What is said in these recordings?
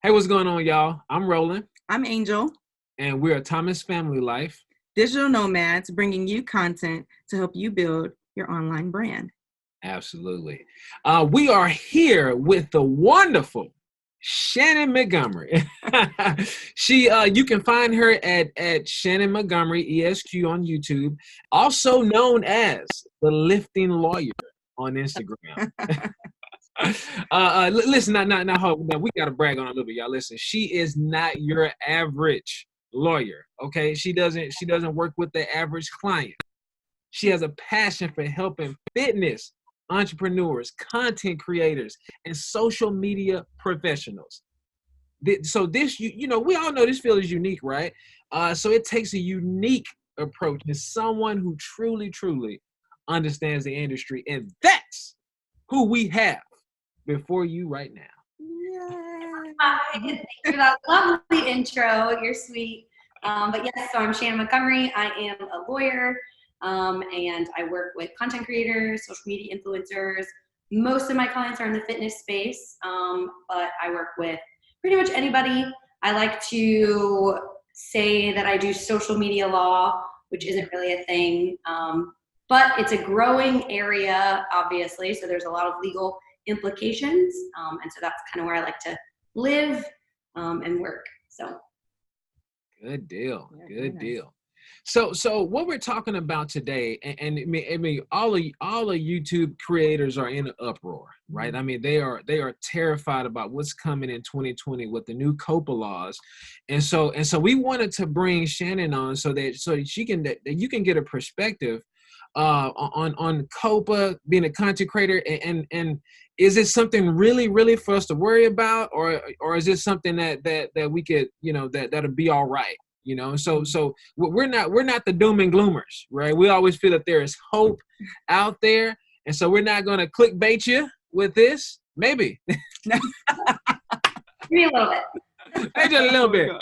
Hey, what's going on, y'all? I'm Roland, I'm Angel, and we're Thomas Family Life. digital nomads bringing you content to help you build your online brand. Absolutely. We are here with the wonderful Shannon Montgomery. You can find her at Shannon Montgomery ESQ on YouTube, also known as the Lifting Lawyer on Instagram. Listen, now, we gotta brag on her a little bit, y'all. Listen, she is not your average lawyer, okay? She doesn't work with the average client. She has a passion for helping fitness entrepreneurs, content creators, and social media professionals. So this, we all know this field is unique, right? So it takes a unique approach and someone who truly understands the industry, and that's who we have before you right now. Hi, thank you for that lovely intro. You're sweet. But yes, so I'm Shannon Montgomery. I am a lawyer, and I work with content creators, social media influencers. Most of my clients are in the fitness space, but I work with pretty much anybody. I like to say that I do social media law, which isn't really a thing, but it's a growing area, obviously, so there's a lot of legal implications, and so that's kind of where I like to live and work. So good deal. So what we're talking about today, and I mean all of YouTube creators are in an uproar, right? I mean they are terrified about what's coming in 2020 with the new COPPA laws, and so we wanted to bring Shannon on so that you can get a perspective on COPPA, being a content creator, and is it something really for us to worry about, or is it something that we could, that'll be all right? So we're not the doom and gloomers, right? We always feel that there is hope out there, and so we're not going to clickbait you with this. Maybe a little bit. Maybe a little bit,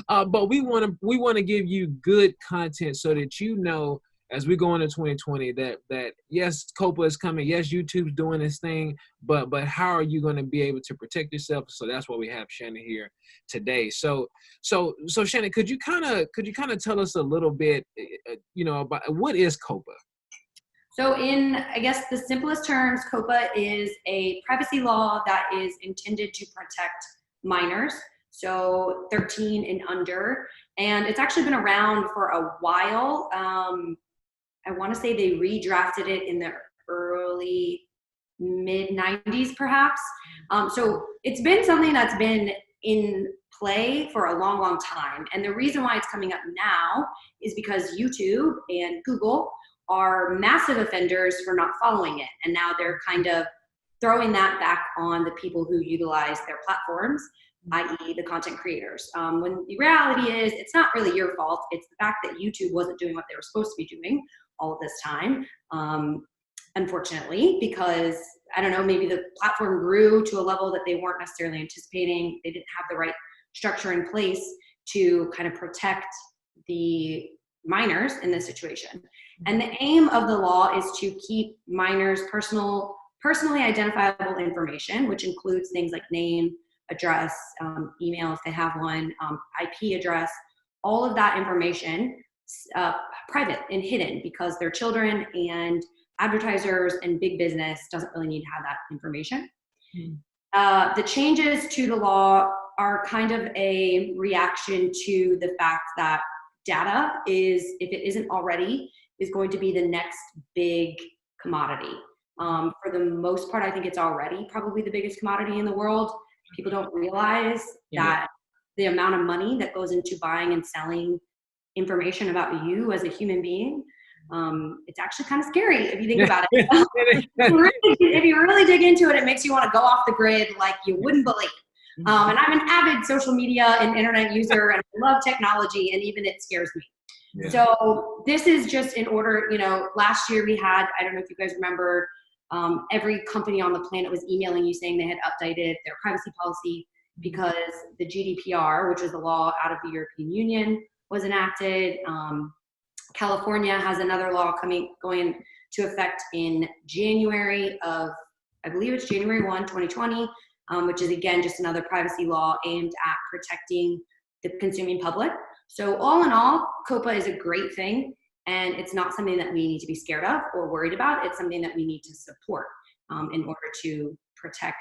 but we want to give you good content so that as we go into 2020 that yes, COPPA is coming, yes, YouTube's doing this thing, but how are you going to be able to protect yourself? So that's why we have Shannon here today. So Shannon, could you kind of tell us a little bit, about what is COPPA? So in, I guess, the simplest terms, COPPA is a privacy law that is intended to protect minors, so 13 and under, and it's actually been around for a while. I want to say they redrafted it in the early mid-90s, perhaps. So it's been something that's been in play for a long time. And the reason why it's coming up now is because YouTube and Google are massive offenders for not following it. And now they're kind of throwing that back on the people who utilize their platforms, i.e. the content creators. When the reality is, it's not really your fault. It's the fact that YouTube wasn't doing what they were supposed to be doing all of this time, unfortunately, because I don't know, maybe the platform grew to a level that they weren't necessarily anticipating. They didn't have the right structure in place to kind of protect the minors in this situation. And the aim of the law is to keep minors' personally identifiable information, which includes things like name, address, email if they have one, IP address, all of that information private and hidden, because they're children and advertisers and big business doesn't really need to have that information. The changes to the law are kind of a reaction to the fact that data is, if it isn't already, is going to be the next big commodity. For the most part, I think it's already probably the biggest commodity in the world. People don't realize that the amount of money that goes into buying and selling information about you as a human being, it's actually kind of scary if you think about it. If you really dig into it, it makes you want to go off the grid like you wouldn't believe. And I'm an avid social media and internet user, and I love technology, and even it scares me. Yeah. So this is just in order, last year we had, I don't know if you guys remember, every company on the planet was emailing you saying they had updated their privacy policy because the GDPR, which was a law out of the European Union, was enacted. California has another law going to effect in January of, I believe it's January 1, 2020. which is again just another privacy law aimed at protecting the consuming public. So all in all, COPPA is a great thing, and it's not something that we need to be scared of or worried about. It's something that we need to support in order to protect,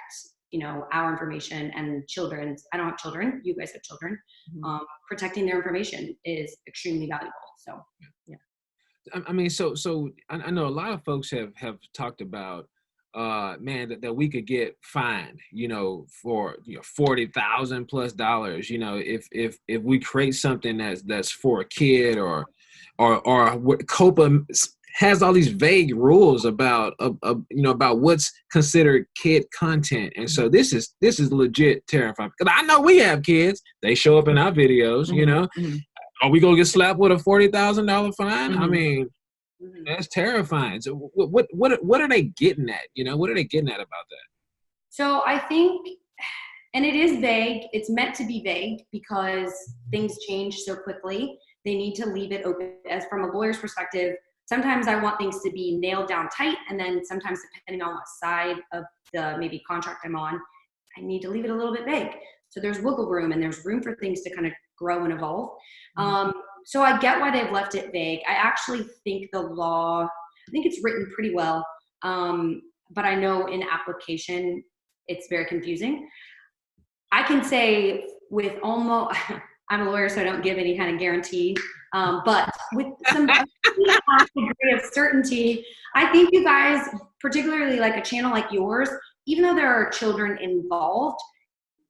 our information and children's. I don't have children. You guys have children. Protecting their information is extremely valuable. So, yeah. I mean, so I know a lot of folks have talked about, man, that we could get fined, for $40,000 plus, if we create something that's for a kid or what COPPA has all these vague rules about what's considered kid content. And so this is legit terrifying, because I know we have kids. They show up in our videos. Are we gonna get slapped with a $40,000 fine? I mean, that's terrifying. So what are they getting at? What are they getting at about that? So I think, and it is vague. It's meant to be vague because things change so quickly. They need to leave it open. As from a lawyer's perspective, sometimes I want things to be nailed down tight, and then sometimes depending on what side of the maybe contract I'm on, I need to leave it a little bit vague. So there's wiggle room, and there's room for things to kind of grow and evolve. So I get why they've left it vague. I actually think the law, I think it's written pretty well, but I know in application, it's very confusing. I can say with almost, I'm a lawyer, so I don't give any kind of guarantee, but with some degree of certainty, I think you guys, particularly like a channel like yours, even though there are children involved,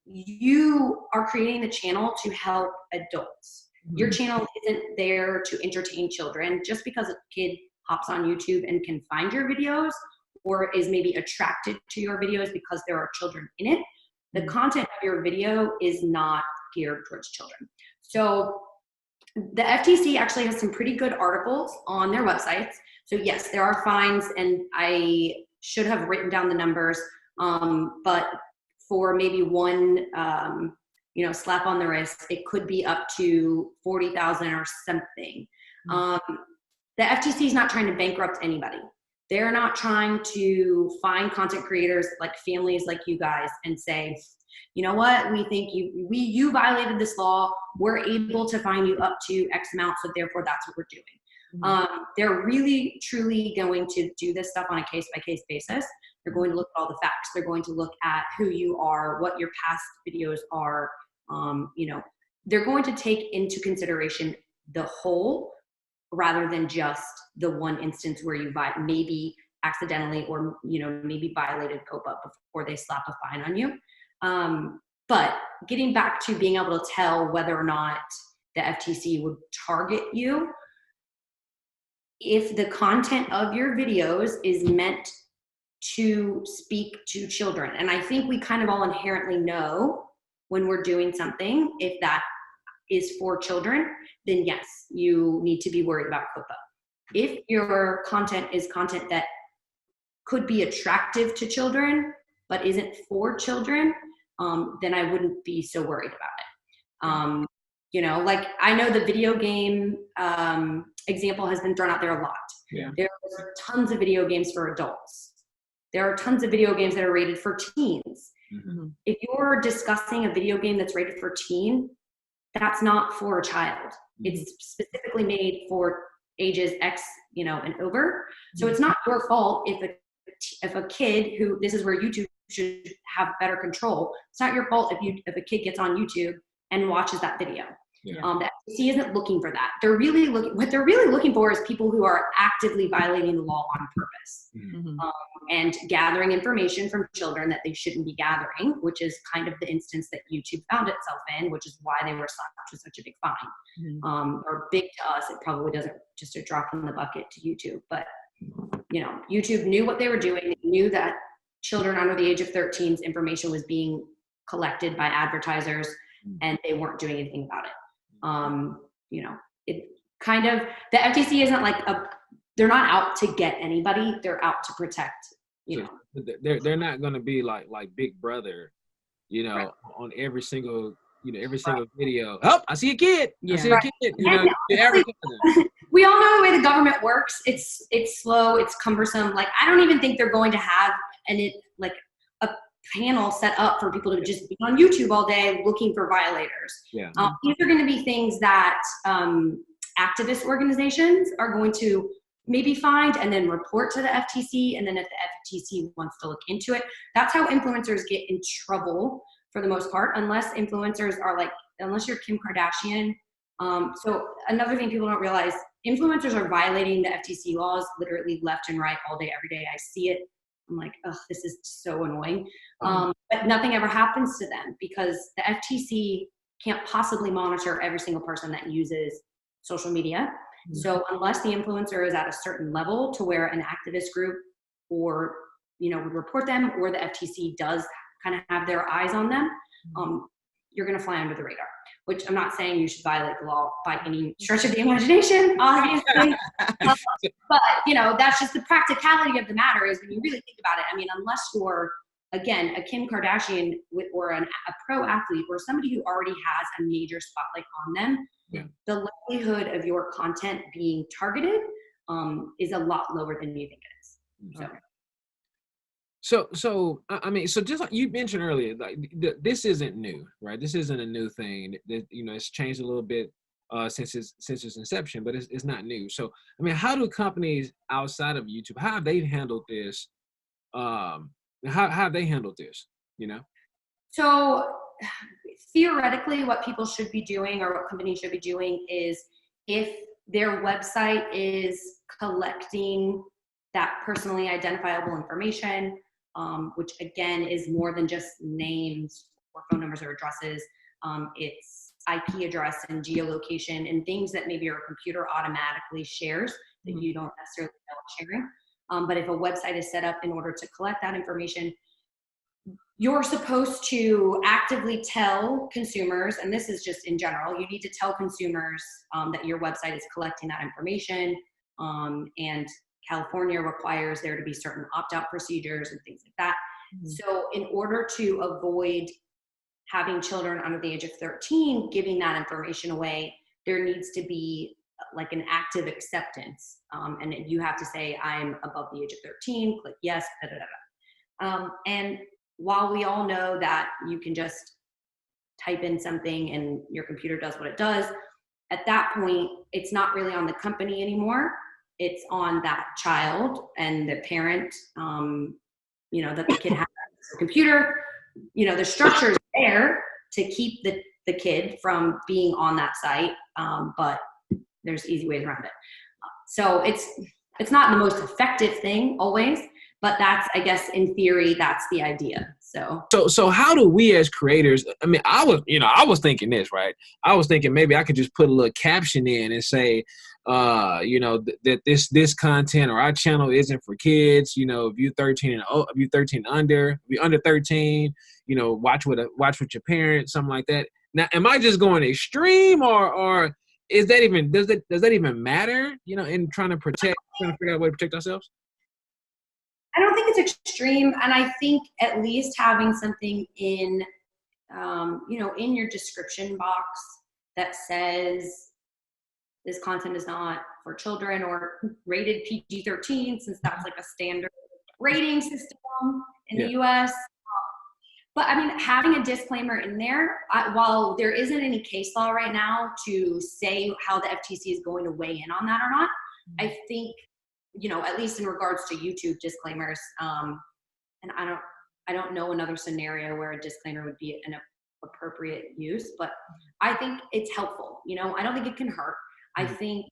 you are creating the channel to help adults. Your channel isn't there to entertain children. Just because a kid hops on YouTube and can find your videos or is maybe attracted to your videos because there are children in it, the content of your video is not geared towards children. So the FTC actually has some pretty good articles on their websites. So yes, there are fines, and I should have written down the numbers, but for maybe one slap on the wrist, it could be up to 40,000 or something. The FTC is not trying to bankrupt anybody. They're not trying to find content creators like families like you guys and say, you know what, we think you violated this law. We're able to fine you up to X amount, so therefore that's what we're doing. They're really, truly going to do this stuff on a case-by-case basis. They're going to look at all the facts. They're going to look at who you are, what your past videos are. They're going to take into consideration the whole rather than just the one instance where you maybe accidentally or, maybe violated COPPA before they slap a fine on you. But getting back to being able to tell whether or not the FTC would target you, if the content of your videos is meant to speak to children, and I think we kind of all inherently know when we're doing something, if that is for children, then yes, you need to be worried about COPPA. If your content is content that could be attractive to children, but isn't for children, then I wouldn't be so worried about it. Like I know the video game example has been thrown out there a lot. Yeah. There's tons of video games for adults. There are tons of video games that are rated for teens. If you're discussing a video game that's rated for teen, that's not for a child. It's specifically made for ages X, and over. So it's not your fault if a kid who, this is where YouTube should have better control. It's not your fault if a kid gets on YouTube and watches that video. Yeah. The FTC isn't looking for that. What they're really looking for is people who are actively violating the law on purpose. And gathering information from children that they shouldn't be gathering, which is kind of the instance that YouTube found itself in, which is why they were slapped with such a big fine. Or big to us, it probably doesn't, just a drop in the bucket to YouTube. But, YouTube knew what they were doing. They knew that children under the age of 13's information was being collected by advertisers, and they weren't doing anything about it. It kind of, the FTC isn't like they're not out to get anybody. They're out to protect, They're not going to be like Big Brother, Right. on every single video. Oh, I see a kid. Yeah. I see a kid. We all know the way the government works. It's slow. It's cumbersome. Like, I don't even think they're going to have panel set up for people to just be on YouTube all day looking for violators. Yeah. These are going to be things that activist organizations are going to maybe find and then report to the FTC. And then if the FTC wants to look into it, that's how influencers get in trouble for the most part, unless influencers are like, unless you're Kim Kardashian. So another thing people don't realize, influencers are violating the FTC laws literally left and right all day, every day. I see it. I'm like, oh, this is so annoying. But nothing ever happens to them because the FTC can't possibly monitor every single person that uses social media. Mm-hmm. So unless the influencer is at a certain level to where an activist group or, would report them, or the FTC does kind of have their eyes on them, you're going to fly under the radar, which I'm not saying you should violate the law by any stretch of the imagination, obviously. But, that's just the practicality of the matter is when you really think about it. I mean, unless you're, again, a Kim Kardashian or a pro athlete or somebody who already has a major spotlight on them, the likelihood of your content being targeted is a lot lower than you think it is. So I mean, so just like you mentioned earlier, like this isn't new, right? This isn't a new thing. That it's changed a little bit since its inception, but it's not new. So I mean, how do companies outside of YouTube, how have they handled this? How have they handled this? So theoretically, what people should be doing, or what companies should be doing, is if their website is collecting that personally identifiable information, which again is more than just names or phone numbers or addresses. It's IP address and geolocation and things that maybe your computer automatically shares that you don't necessarily know it's sharing. But if a website is set up in order to collect that information, you're supposed to actively tell consumers, and this is just in general, you need to tell consumers that your website is collecting that information, and California requires there to be certain opt-out procedures and things like that. So in order to avoid having children under the age of 13 giving that information away, there needs to be like an active acceptance. And you have to say, I'm above the age of 13, click yes, da, da, da, da. And while we all know that you can just type in something and your computer does what it does, at that point, it's not really on the company anymore. It's on that child and the parent, that the kid has a computer. The structure is there to keep the kid from being on that site, but there's easy ways around it. So it's not the most effective thing always, but that's, I guess, in theory, that's the idea. So how do we as creators, I mean, I was thinking this, right? I was thinking maybe I could just put a little caption in and say, that this content or our channel isn't for kids. If you're 13 and if you're 13 under, if you're under 13, watch with your parents, something like that. Now, am I just going extreme, or is that even does that even matter? In trying to figure out a way to protect ourselves. I don't think it's extreme, and I think at least having something in, in your description box that says this content is not for children or rated PG-13, since that's like a standard rating system in the US. But I mean, having a disclaimer in there, while there isn't any case law right now to say how the FTC is going to weigh in on that or not, I think, at least in regards to YouTube disclaimers, and I don't know another scenario where a disclaimer would be an appropriate use, but I think it's helpful. I don't think it can hurt. I think,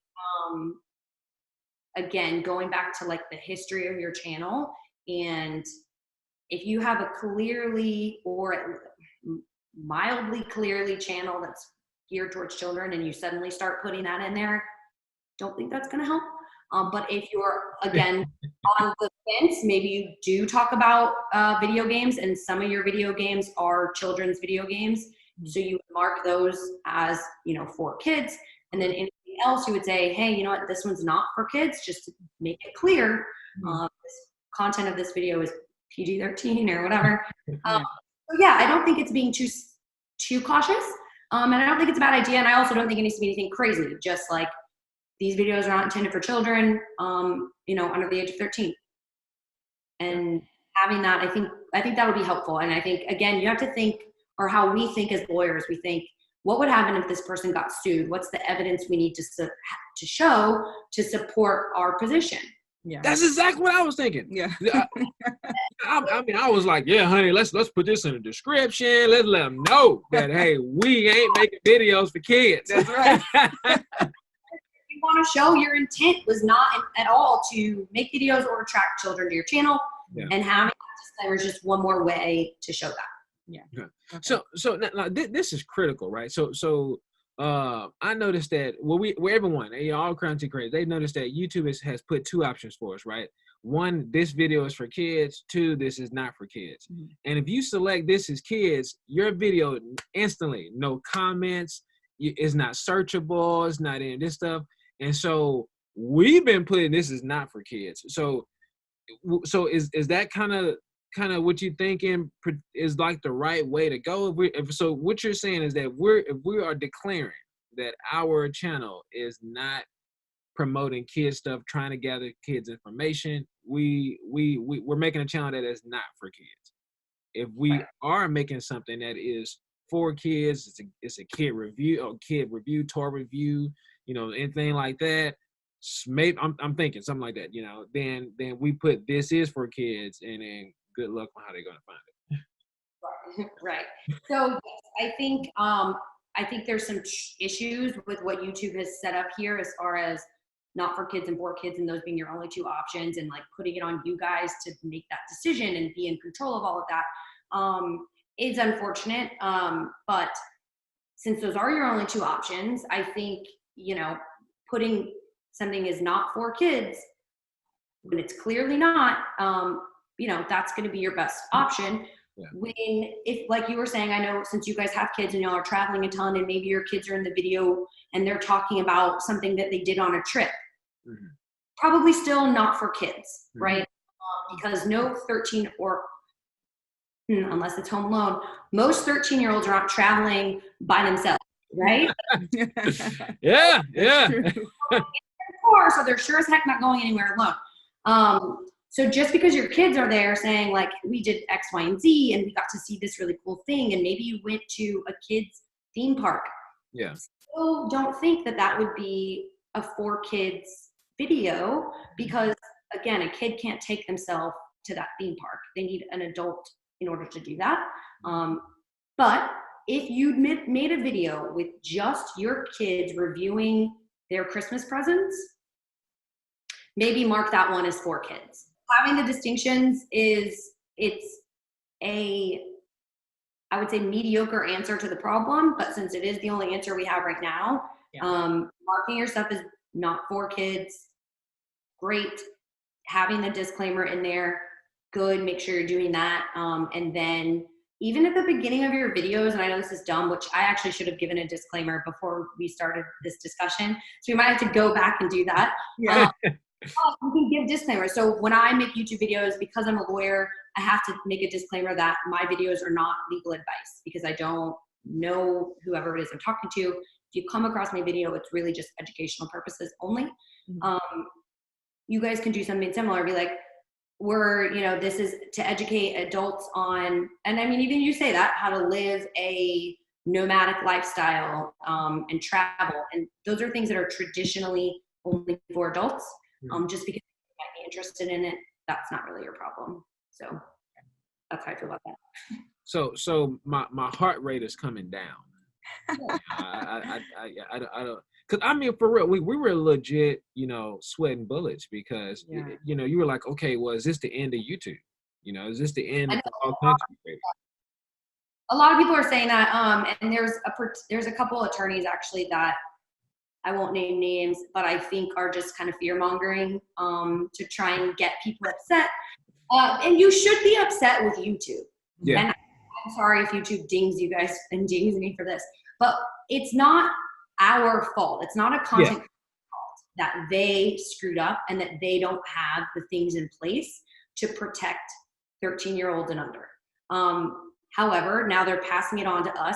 again, going back to like the history of your channel, and if you have a clearly or mildly clearly channel that's geared towards children and you suddenly start putting that in there, don't think that's going to help. But if you're, again, on the fence, maybe you do talk about video games, and some of your video games are children's video games. So you would mark those as, for kids. And then anything else, you would say, hey, you know what, this one's not for kids, just to make it clear. This content of this video is PG-13 or whatever. So yeah, I don't think it's being too cautious. And I don't think it's a bad idea. And I also don't think it needs to be anything crazy. Just like, these videos are not intended for children, under the age of 13. And having that, I think that would be helpful. And I think, again, you have to think, or how we think as lawyers, we think, what would happen if this person got sued? What's the evidence we need to show to support our position? Yeah. That's exactly what I was thinking. Yeah. I mean, I was like, yeah, honey, let's put this in the description. Let's let them know that, hey, we ain't making videos for kids. That's right. You want to show your intent was not at all to make videos or attract children to your channel, and having that disclaimer is just one more way to show that. Yeah. Okay. So now, this is critical, right? So I noticed that everyone, all content creators, they noticed that YouTube has put two options for us, right? One, this video is for kids. Two, this is not for kids. Mm-hmm. And if you select this is kids, your video instantly, no comments, it's not searchable, it's not in this stuff. And so we've been putting this is not for kids. So is that kind of what you thinking is like the right way to go? So what you're saying is that if we are declaring that our channel is not promoting kids stuff, trying to gather kids information, we're making a channel that is not for kids. If we are making something that is for kids, it's a kid review or kid review, toy review, anything like that. Maybe I'm thinking something like that, then we put this is for kids, and then good luck on how they're going to find it. Right. So I think there's some issues with what YouTube has set up here as far as not for kids and for kids, and those being your only two options, and like putting it on you guys to make that decision and be in control of all of that. Is unfortunate. But since those are your only two options, I think, putting something is not for kids when it's clearly not, that's going to be your best option. Yeah. If like you were saying, I know since you guys have kids and y'all are traveling a ton, and maybe your kids are in the video and they're talking about something that they did on a trip, mm-hmm. probably still not for kids, mm-hmm. right? Because no 13 or unless it's Home Alone, most 13-year-olds are not traveling by themselves, right? Yeah. So they're sure as heck not going anywhere alone. So just because your kids are there saying like, we did X, Y, and Z, and we got to see this really cool thing, and maybe you went to a kid's theme park. Yeah. So don't think that would be a for kids video, because again, a kid can't take themselves to that theme park. They need an adult in order to do that. But if you made a video with just your kids reviewing their Christmas presents, maybe mark that one as for kids. Having the distinctions it's a, I would say, mediocre answer to the problem, but since it is the only answer we have right now, marking your stuff as not for kids, great. Having the disclaimer in there, good, make sure you're doing that. And then even at the beginning of your videos, and I know this is dumb, which I actually should have given a disclaimer before we started this discussion, so we might have to go back and do that. Yeah. You can give disclaimers. So when I make YouTube videos, because I'm a lawyer, I have to make a disclaimer that my videos are not legal advice, because I don't know whoever it is I'm talking to. If you come across my video, it's really just educational purposes only. Mm-hmm. You guys can do something similar, be like, this is to educate adults on, and I mean, even you say that, how to live a nomadic lifestyle and travel. And those are things that are traditionally only for adults. Just because you might be interested in it, that's not really your problem. So that's how I feel about that. So my heart rate is coming down. I don't, because I mean, for real, we were legit, sweating bullets, because you were like, okay, well, is this the end of YouTube? Is this the end of all country creators? A lot of people are saying that, and there's a couple attorneys actually that I won't name names, but I think are just kind of fear mongering to try and get people upset. And you should be upset with YouTube. Yeah. And I'm sorry if YouTube dings you guys and dings me for this, but it's not our fault. It's not a content fault that they screwed up and that they don't have the things in place to protect 13-year-olds and under. However, now they're passing it on to us.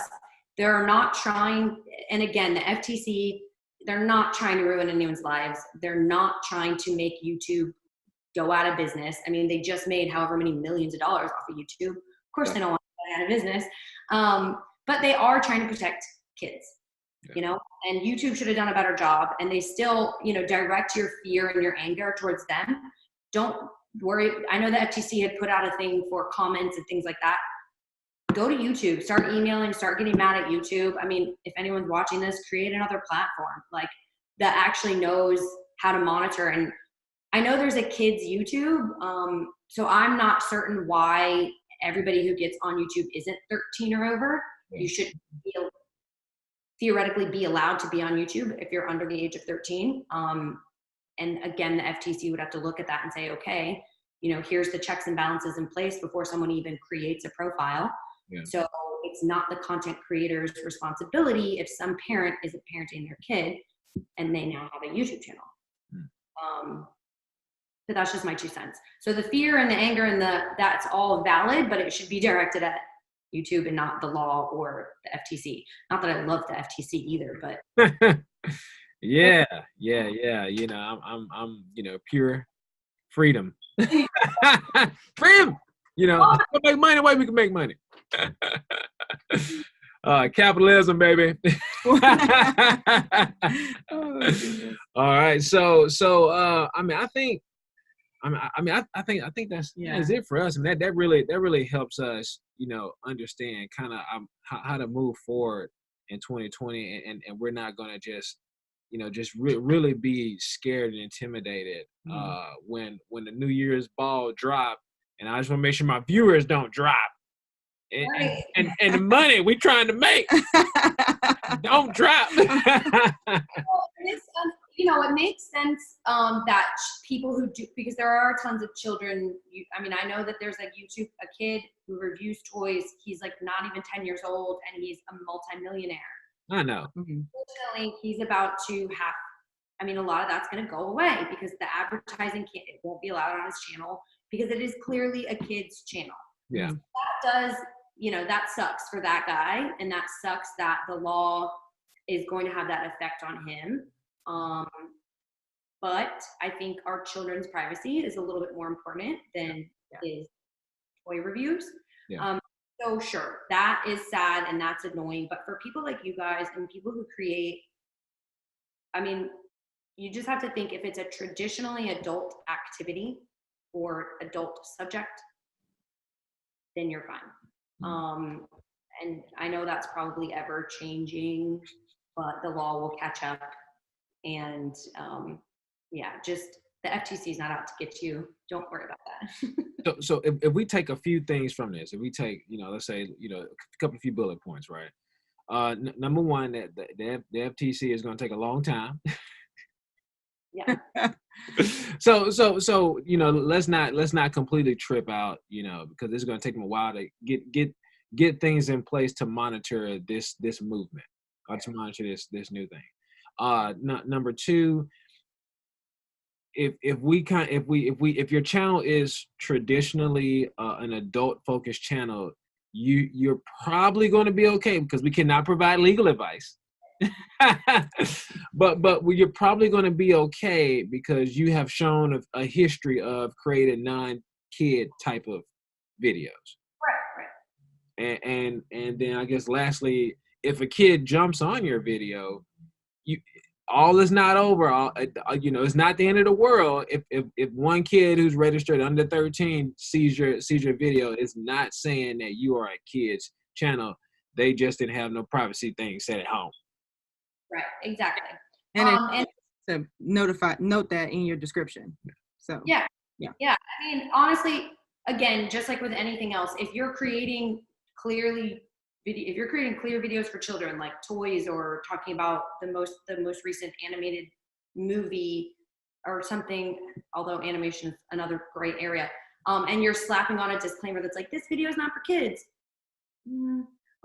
They're not trying, and again, the FTC, they're not trying to ruin anyone's lives. They're not trying to make YouTube go out of business. I mean, they just made however many millions of dollars off of YouTube. Of course, they don't want to go out of business. But they are trying to protect kids, you know, and YouTube should have done a better job. And they still, you know, direct your fear and your anger towards them. Don't worry. I know the FTC had put out a thing for comments and things like that. Go to YouTube, start emailing, start getting mad at YouTube. I mean, if anyone's watching this, create another platform like that actually knows how to monitor. And I know there's a kids YouTube. So I'm not certain why everybody who gets on YouTube isn't 13 or over. You should theoretically be allowed to be on YouTube if you're under the age of 13. And again, the FTC would have to look at that and say, okay, you know, here's the checks and balances in place before someone even creates a profile. Yeah. So it's not the content creator's responsibility if some parent isn't parenting their kid and they now have a YouTube channel. But that's just my 2 cents. So the fear and the anger and that's all valid, but it should be directed at YouTube and not the law or the FTC. Not that I love the FTC either, but yeah. You know, I'm you know, pure freedom. Freedom. You know, make money the way we can make money. Capitalism, baby. All right. So I mean, I think that's it for us. I mean, that really helps us, you know, understand kind of how to move forward in 2020, and we're not gonna just, you know, just really be scared and intimidated when the New Year's ball drop. And I just want to make sure my viewers don't drop. And the money we trying to make don't drop. You know, it makes sense that people who do, because there are tons of children. I mean, I know that there's a kid who reviews toys. He's like not even 10 years old, and he's a multimillionaire. I know. Unfortunately, he's about to have. I mean, a lot of that's going to go away because the advertising it won't be allowed on his channel because it is clearly a kid's channel. Yeah, so that does. You know, that sucks for that guy, and that sucks that the law is going to have that effect on him. But I think our children's privacy is a little bit more important than his toy reviews. Yeah. So sure, that is sad and that's annoying. But for people like you guys and people who create, I mean, you just have to think if it's a traditionally adult activity or adult subject, then you're fine. And I know that's probably ever changing, but the law will catch up. And just the FTC is not out to get you. Don't worry about that. So if we take a few things from this, if we take, you know, let's say, you know, a few bullet points, right? Number one, that the FTC is going to take a long time. Yeah. So you know, let's not completely trip out, you know, because it's going to take them a while to get things in place to monitor this movement or to monitor this new thing. Number two, if your channel is traditionally an adult focused channel, you're probably going to be okay because we cannot provide legal advice. but you're probably going to be okay because you have shown a history of creating non-kid type of videos. Right. And then I guess lastly, if a kid jumps on your video, all is not over. You know, it's not the end of the world. If one kid who's registered under 13 sees your video, it's not saying that you are a kid's channel. They just didn't have no privacy thing set at home. Right, exactly. And to note that in your description. So yeah. I mean, honestly, again, just like with anything else, if you're creating clear videos for children, like toys or talking about the most recent animated movie or something, although animation is another great area, and you're slapping on a disclaimer that's like, this video is not for kids.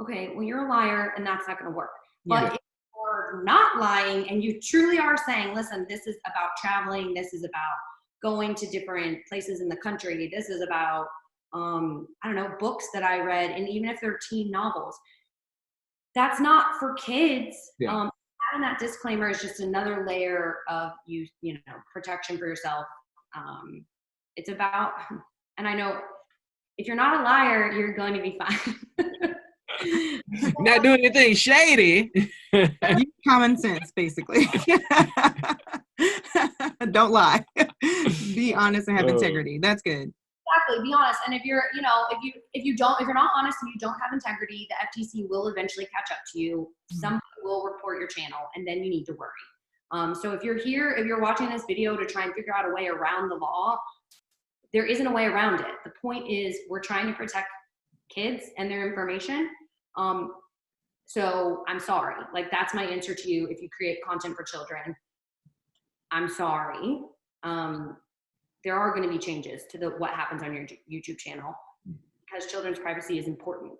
Okay, well, you're a liar, and that's not going to work. But if you're not lying and you truly are saying, listen, this is about traveling, this is about going to different places in the country, this is about I don't know, books that I read, and even if they're teen novels, that's not for kids. Having that disclaimer is just another layer of you know, protection for yourself. It's about, and I know if you're not a liar, you're going to be fine. Not doing anything shady. Use common sense, basically. Don't lie. Be honest and have integrity. That's good. Exactly. Be honest. And if you're, you know, if you're not honest and you don't have integrity, the FTC will eventually catch up to you. Somebody will report your channel, and then you need to worry. So if you're watching this video to try and figure out a way around the law, there isn't a way around it. The point is we're trying to protect kids and their information. So I'm sorry. Like, that's my answer to you. If you create content for children, I'm sorry. There are going to be changes to what happens on your YouTube channel, because children's privacy is important.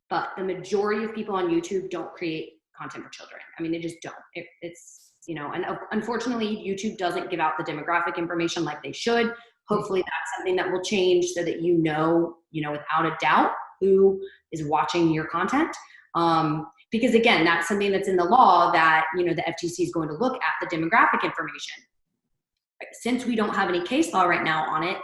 But the majority of people on YouTube don't create content for children. I mean, they just don't. It's, you know, and unfortunately, YouTube doesn't give out the demographic information like they should. Hopefully that's something that will change so that you know, without a doubt who is watching your content. Because again, that's something that's in the law that, you know, the FTC is going to look at the demographic information. Since we don't have any case law right now on it,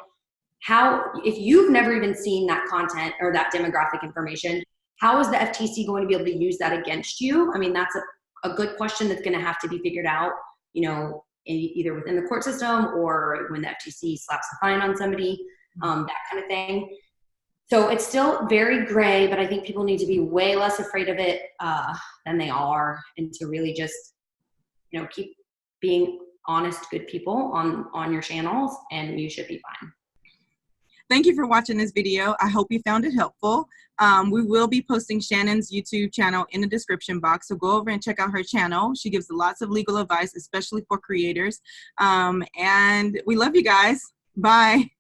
if you've never even seen that content or that demographic information, how is the FTC going to be able to use that against you? I mean, that's a good question that's going to have to be figured out, you know, either within the court system or when the FTC slaps a fine on somebody, that kind of thing. So it's still very gray, but I think people need to be way less afraid of it than they are, and to really just, you know, keep being honest, good people on your channels, and you should be fine. Thank you for watching this video. I hope you found it helpful. We will be posting Shannon's YouTube channel in the description box, so go over and check out her channel. She gives lots of legal advice, especially for creators. And we love you guys. Bye.